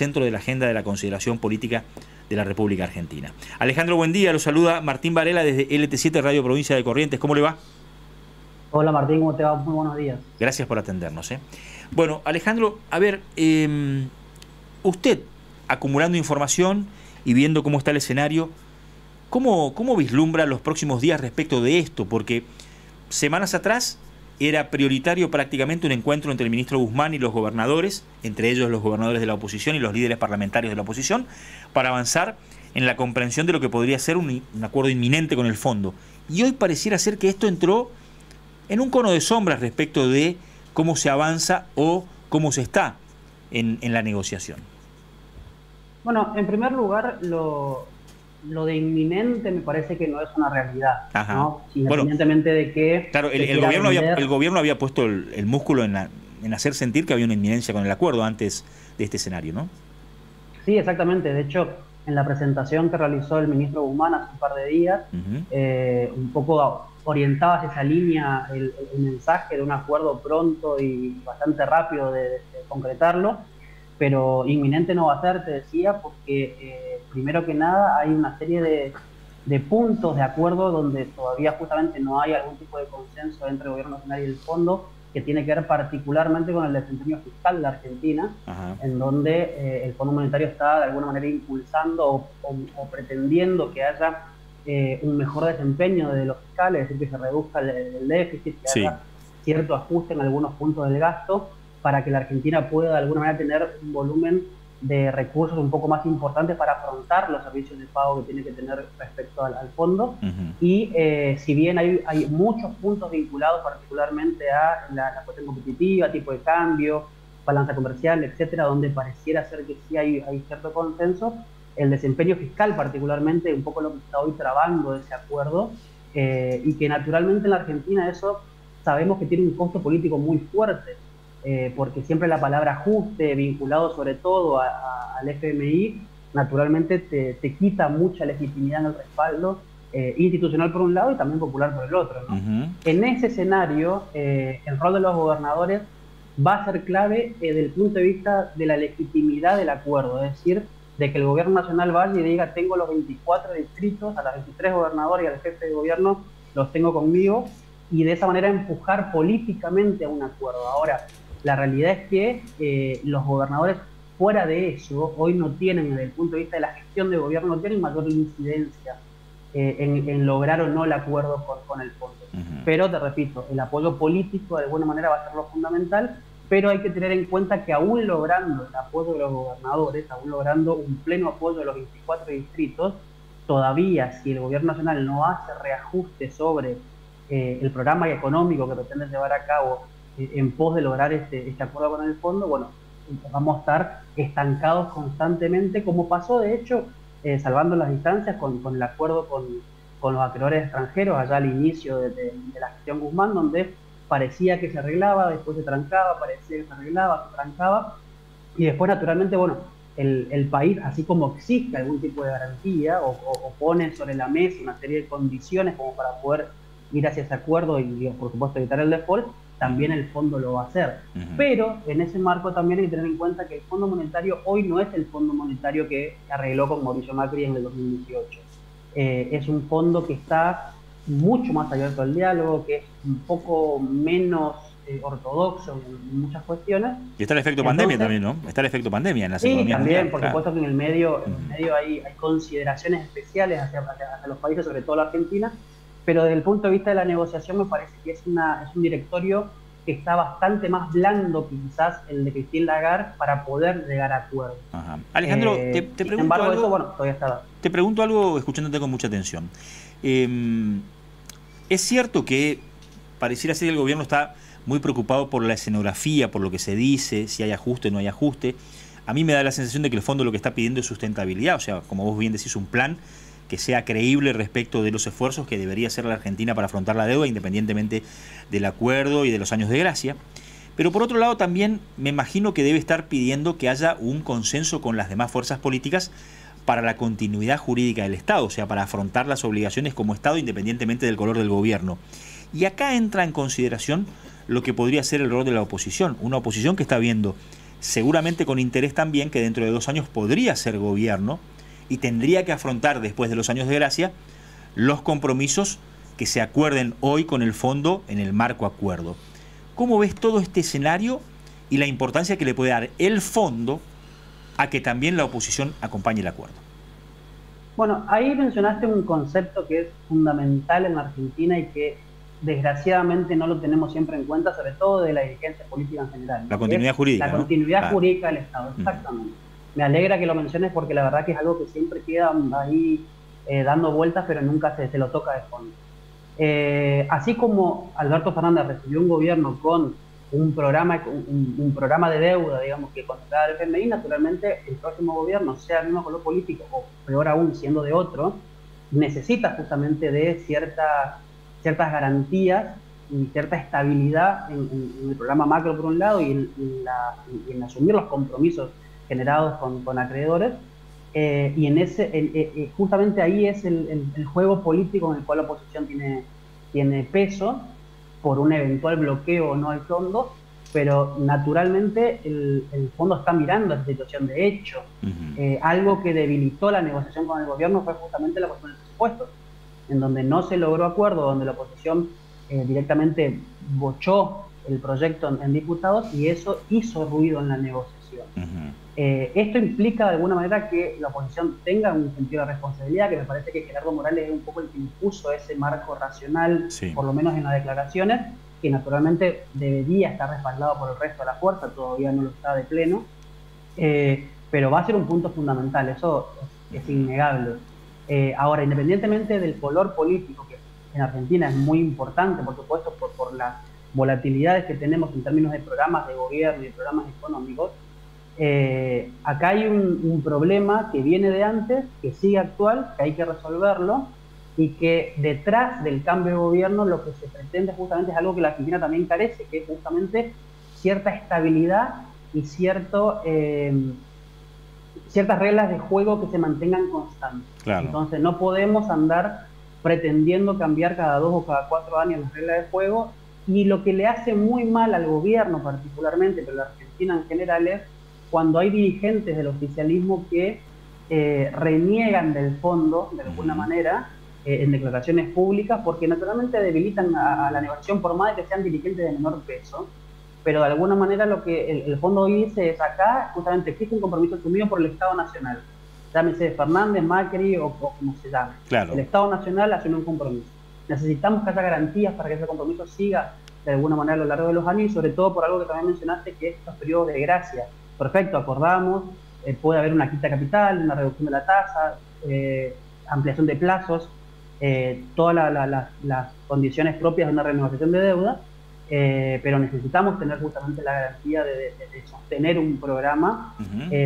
centro de la agenda de la consideración política de la República Argentina. Alejandro, buen día. Lo saluda Martín Varela desde LT7 Radio Provincia de Corrientes. ¿Cómo le va? Hola Martín, ¿cómo te va? Muy buenos días. Gracias por atendernos. Bueno, Alejandro, a ver, usted, acumulando información y viendo cómo está el escenario, ¿cómo vislumbra los próximos días respecto de esto? Porque semanas atrás era prioritario prácticamente un encuentro entre el ministro Guzmán y los gobernadores, entre ellos los gobernadores de la oposición y los líderes parlamentarios de la oposición, para avanzar en la comprensión de lo que podría ser un acuerdo inminente con el fondo. Y hoy pareciera ser que esto entró en un cono de sombras respecto de cómo se avanza o cómo se está en la negociación. Bueno, en primer lugar, lo de inminente me parece que no es una realidad, ¿no? Independientemente de que... Claro, el gobierno había puesto el músculo en hacer sentir que había una inminencia con el acuerdo antes de este escenario, ¿no? Sí, exactamente. De hecho, en la presentación que realizó el ministro Guzmán hace un par de días, un poco orientaba hacia esa línea el mensaje de un acuerdo pronto y bastante rápido de concretarlo, pero inminente no va a ser, te decía, porque primero que nada hay una serie de puntos de acuerdo donde todavía justamente no hay algún tipo de consenso entre el gobierno nacional y el fondo, que tiene que ver particularmente con el desempeño fiscal de la Argentina, en donde el Fondo Monetario está de alguna manera impulsando o pretendiendo que haya un mejor desempeño de los fiscales, es decir, que se reduzca el déficit, que haya cierto ajuste en algunos puntos del gasto, para que la Argentina pueda de alguna manera tener un volumen de recursos un poco más importantes para afrontar los servicios de pago que tiene que tener respecto al fondo. Y si bien hay muchos puntos vinculados particularmente a la cuestión competitiva, tipo de cambio, balanza comercial, etcétera, donde pareciera ser que sí hay cierto consenso, el desempeño fiscal particularmente, un poco lo que está hoy trabando ese acuerdo, y que naturalmente en la Argentina eso sabemos que tiene un costo político muy fuerte, porque siempre la palabra ajuste, vinculado sobre todo al FMI, naturalmente te quita mucha legitimidad en el respaldo institucional por un lado y también popular por el otro, ¿no? En ese escenario, el rol de los gobernadores va a ser clave desde el punto de vista de la legitimidad del acuerdo, es decir, de que el gobierno nacional vaya y diga: tengo los 24 distritos, a las 23 gobernadores y al jefe de gobierno los tengo conmigo, y de esa manera empujar políticamente a un acuerdo. Ahora, la realidad es que los gobernadores, fuera de eso, hoy no tienen, desde el punto de vista de la gestión de gobierno, no tienen mayor incidencia en lograr o no el acuerdo con el fondo. Pero, te repito, el apoyo político de alguna manera va a ser lo fundamental, pero hay que tener en cuenta que aún logrando el apoyo de los gobernadores, aún logrando un pleno apoyo de los 24 distritos, todavía si el gobierno nacional no hace reajustes sobre el programa económico que pretende llevar a cabo en pos de lograr este acuerdo con el fondo, bueno, vamos a estar estancados constantemente, como pasó de hecho, salvando las distancias, con el acuerdo con los acreedores extranjeros allá al inicio de la gestión Guzmán, donde parecía que se arreglaba, después se trancaba, parecía que se arreglaba, se trancaba, y después naturalmente, bueno, el país, así como exige algún tipo de garantía o pone sobre la mesa una serie de condiciones como para poder ir hacia ese acuerdo y por supuesto evitar el default, también el fondo lo va a hacer. Pero en ese marco también hay que tener en cuenta que el Fondo Monetario hoy no es el Fondo Monetario que arregló con Mauricio Macri en el 2018. Es un fondo que está mucho más abierto al diálogo, que es un poco menos ortodoxo en muchas cuestiones. Y está el efecto pandemia también, ¿no? Está el efecto pandemia en las economías mundiales. Sí, también, mundiales, por supuesto que en el medio hay consideraciones especiales hacia los países, sobre todo la Argentina, pero desde el punto de vista de la negociación me parece que es un directorio que está bastante más blando quizás el de Christine Lagarde para poder llegar a acuerdos. Alejandro, te pregunto sin embargo, algo, eso, bueno, todavía está. Te pregunto algo escuchándote con mucha atención. Es cierto que pareciera ser que el gobierno está muy preocupado por la escenografía, por lo que se dice, si hay ajuste o no hay ajuste. A mí me da la sensación de que el fondo lo que está pidiendo es sustentabilidad, o sea, como vos bien decís, un plan que sea creíble respecto de los esfuerzos que debería hacer la Argentina para afrontar la deuda, independientemente del acuerdo y de los años de gracia. Pero por otro lado también me imagino que debe estar pidiendo que haya un consenso con las demás fuerzas políticas para la continuidad jurídica del Estado, o sea, para afrontar las obligaciones como Estado independientemente del color del gobierno. Y acá entra en consideración lo que podría ser el rol de la oposición, una oposición que está viendo seguramente con interés también, que dentro de 2 años podría ser gobierno y tendría que afrontar después de los años de gracia los compromisos que se acuerden hoy con el fondo en el marco acuerdo. ¿Cómo ves todo este escenario y la importancia que le puede dar el fondo a que también la oposición acompañe el acuerdo? Bueno, ahí mencionaste un concepto que es fundamental en Argentina y que desgraciadamente no lo tenemos siempre en cuenta, sobre todo de la dirigencia política en general, ¿no? La continuidad jurídica, La ¿no? continuidad jurídica del Estado, exactamente. Me alegra que lo menciones porque la verdad que es algo que siempre queda ahí dando vueltas, pero nunca se lo toca de fondo. Así como Alberto Fernández recibió un gobierno con un programa de deuda, digamos, que controlaba el FMI, naturalmente el próximo gobierno, sea el mismo color político o peor aún siendo de otro, necesita justamente de ciertas garantías y cierta estabilidad en el programa macro por un lado y en asumir los compromisos generados con acreedores, y justamente ahí es el juego político en el cual la oposición tiene peso por un eventual bloqueo o no al fondo, pero naturalmente el fondo está mirando esa situación. De hecho, algo que debilitó la negociación con el gobierno fue justamente la cuestión del presupuesto, en donde no se logró acuerdo, donde la oposición directamente bochó el proyecto en diputados y eso hizo ruido en la negociación. Esto implica de alguna manera que la oposición tenga un sentido de responsabilidad, que me parece que Gerardo Morales es un poco el que impuso ese marco racional, por lo menos en las declaraciones, que naturalmente debería estar respaldado por el resto de la fuerza, todavía no lo está de pleno, pero va a ser un punto fundamental, eso es innegable. Ahora, independientemente del color político, que en Argentina es muy importante, por supuesto, por las volatilidades que tenemos en términos de programas de gobierno y de programas económicos, acá hay un problema que viene de antes, que sigue actual, que hay que resolverlo, y que detrás del cambio de gobierno lo que se pretende justamente es algo que la Argentina también carece, que es justamente cierta estabilidad y ciertas reglas de juego que se mantengan constantes. Claro. Entonces no podemos andar pretendiendo cambiar cada 2 o cada 4 años las reglas de juego, y lo que le hace muy mal al gobierno particularmente, pero a la Argentina en general, es cuando hay dirigentes del oficialismo que reniegan del fondo, de alguna manera, en declaraciones públicas, porque naturalmente debilitan a la negociación, por más de que sean dirigentes de menor peso, pero de alguna manera lo que el fondo hoy dice es: acá justamente existe un compromiso asumido por el Estado Nacional, llámese Fernández, Macri o como se llame. Claro. El Estado Nacional asume un compromiso. Necesitamos que haya garantías para que ese compromiso siga de alguna manera a lo largo de los años, y sobre todo por algo que también mencionaste, que es estos periodos de gracia. Perfecto, acordamos, puede haber una quita capital, una reducción de la tasa, ampliación de plazos, todas las condiciones propias de una renegociación de deuda, pero necesitamos tener justamente la garantía de sostener un programa,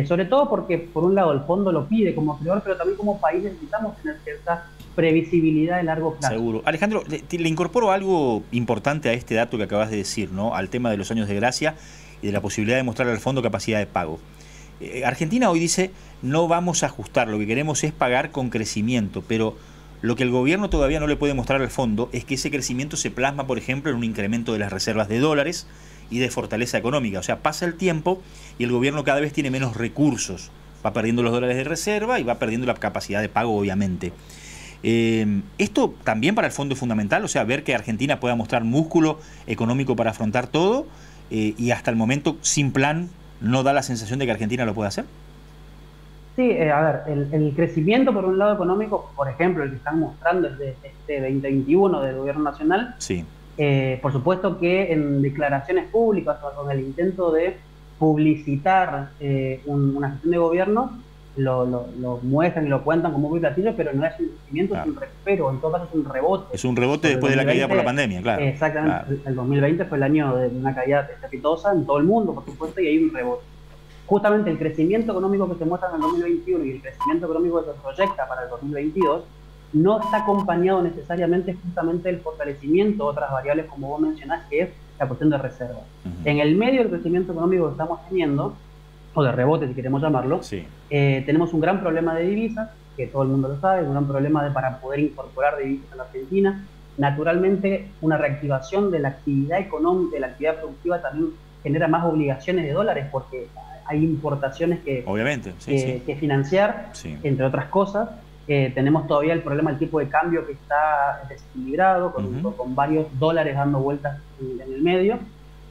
sobre todo porque, por un lado, el fondo lo pide como acreedor, pero también como país necesitamos tener cierta previsibilidad de largo plazo. Seguro. Alejandro, le incorporo algo importante a este dato que acabas de decir, ¿no? Al tema de los años de gracia y de la posibilidad de mostrar al fondo capacidad de pago. Argentina hoy dice: no vamos a ajustar, lo que queremos es pagar con crecimiento, pero lo que el gobierno todavía no le puede mostrar al fondo es que ese crecimiento se plasma, por ejemplo, en un incremento de las reservas de dólares y de fortaleza económica. O sea, pasa el tiempo y el gobierno cada vez tiene menos recursos, va perdiendo los dólares de reserva y va perdiendo la capacidad de pago, obviamente. Esto también para el fondo es fundamental, o sea, ver que Argentina pueda mostrar músculo económico para afrontar todo, y hasta el momento sin plan no da la sensación de que Argentina lo pueda hacer. Sí, a ver, el crecimiento por un lado económico, por ejemplo, el que están mostrando desde este 2021 del gobierno nacional, sí. Por supuesto que en declaraciones públicas o con el intento de publicitar una gestión de gobierno, lo muestran y lo cuentan como muy platillo, pero no es un crecimiento, claro. Es un recupero, en todo caso es un rebote. Es un rebote después de la caída por la pandemia, claro. Exactamente, claro. El 2020 fue el año de una caída estrepitosa en todo el mundo, por supuesto, y hay un rebote. Justamente el crecimiento económico que se muestra en el 2021 y el crecimiento económico que se proyecta para el 2022 no está acompañado necesariamente justamente del fortalecimiento de otras variables, como vos mencionás, que es la cuestión de reserva. En el medio del crecimiento económico que estamos teniendo, o de rebote si queremos llamarlo, sí. Tenemos un gran problema de divisas, que todo el mundo lo sabe, un gran problema para poder incorporar divisas a la Argentina. Naturalmente, una reactivación de la actividad económica, de la actividad productiva también genera más obligaciones de dólares porque hay importaciones obviamente, que financiar, entre otras cosas. Tenemos todavía el problema del tipo de cambio que está desequilibrado, con varios dólares dando vueltas en el medio.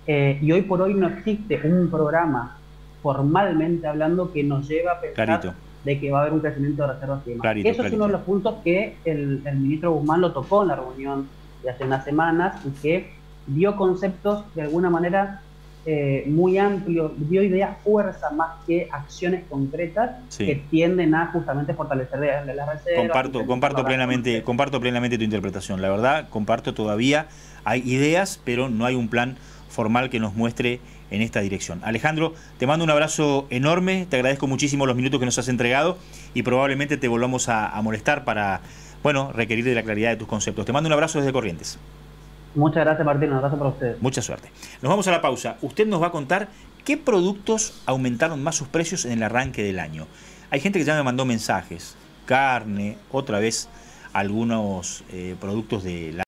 Y hoy por hoy no existe un programa, formalmente hablando, que nos lleva a pensar de que va a haber un crecimiento de reservas y demás. Eso es uno de los puntos que el ministro Guzmán lo tocó en la reunión de hace unas semanas y que dio conceptos de alguna manera muy amplios, dio ideas fuerza más que acciones concretas que tienden a justamente fortalecer la reserva. Comparto plenamente tu interpretación. La verdad, comparto, todavía hay ideas, pero no hay un plan formal que nos muestre en esta dirección. Alejandro, te mando un abrazo enorme, te agradezco muchísimo los minutos que nos has entregado y probablemente te volvamos a molestar para, bueno, requerir de la claridad de tus conceptos. Te mando un abrazo desde Corrientes. Muchas gracias, Martín. Un abrazo para ustedes. Mucha suerte. Nos vamos a la pausa. Usted nos va a contar qué productos aumentaron más sus precios en el arranque del año. Hay gente que ya me mandó mensajes. Carne, otra vez algunos productos de la